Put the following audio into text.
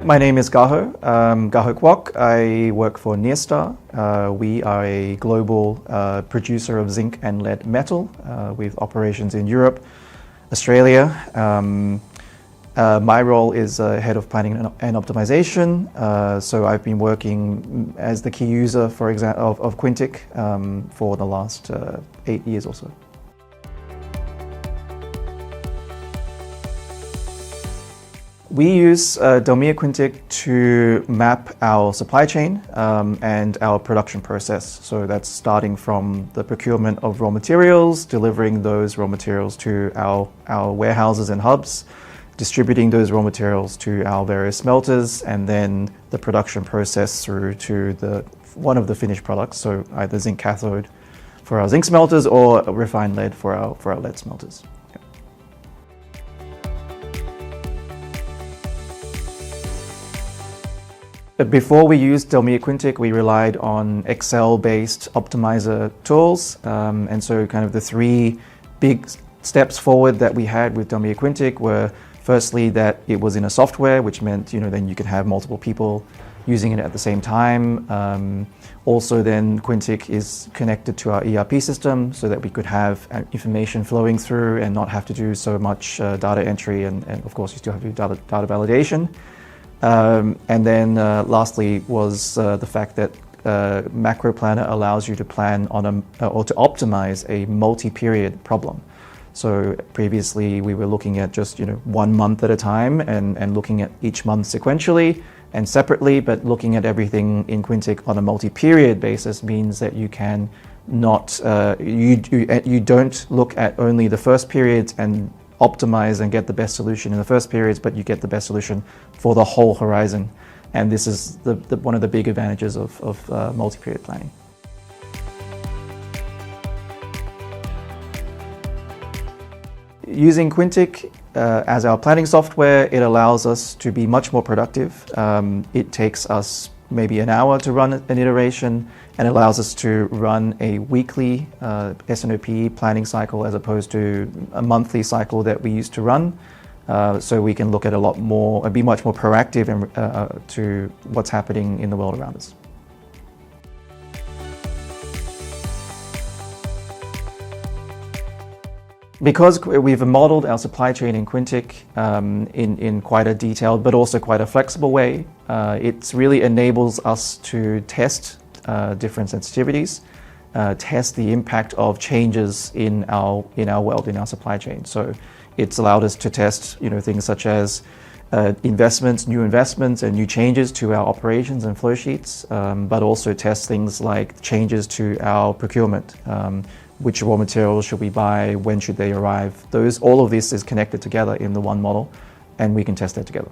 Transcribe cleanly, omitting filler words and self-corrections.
My name is Gaho Kwok. I work for Nyrstar. We are a global producer of zinc and lead metal with operations in Europe, Australia. My role is head of planning and optimization. So I've been working as the key user, for example, of Quintiq for the last 8 years or so. We use DELMIA Quintiq to map our supply chain and our production process. So that's starting from the procurement of raw materials, delivering those raw materials to our warehouses and hubs, distributing those raw materials to our various smelters, and then the production process through to one of the finished products, so either zinc cathode for our zinc smelters or refined lead for our lead smelters. Before we used DELMIA Quintiq, we relied on Excel-based optimizer tools, and so kind of the three big steps forward that we had with DELMIA Quintiq were firstly that it was in a software, which meant then you could have multiple people using it at the same time. Also then Quintiq is connected to our ERP system so that we could have information flowing through and not have to do so much data entry, and of course you still have to do data validation. And then lastly was the fact that Macro Planner allows you to plan on or to optimize a multi-period problem. So previously we were looking at just 1 month at a time and looking at each month sequentially and separately, but looking at everything in Quintiq on a multi-period basis means that you can not you don't look at only the first period and optimize and get the best solution in the first periods, but you get the best solution for the whole horizon. And this is one of the big advantages of multi-period planning. Using Quintiq as our planning software, it allows us to be much more productive. It takes us maybe an hour to run an iteration and allows us to run a weekly S&OP planning cycle as opposed to a monthly cycle that we used to run. So we can look at a lot more and be much more proactive to what's happening in the world around us. Because we've modeled our supply chain in Quintiq in quite a detailed but also quite a flexible way, it really enables us to test different sensitivities, test the impact of changes in our world, in our supply chain. So it's allowed us to test things such as new investments and new changes to our operations and flow sheets, but also test things like changes to our procurement. Which raw materials should we buy? When should they arrive? All of this is connected together in the one model, and we can test that together.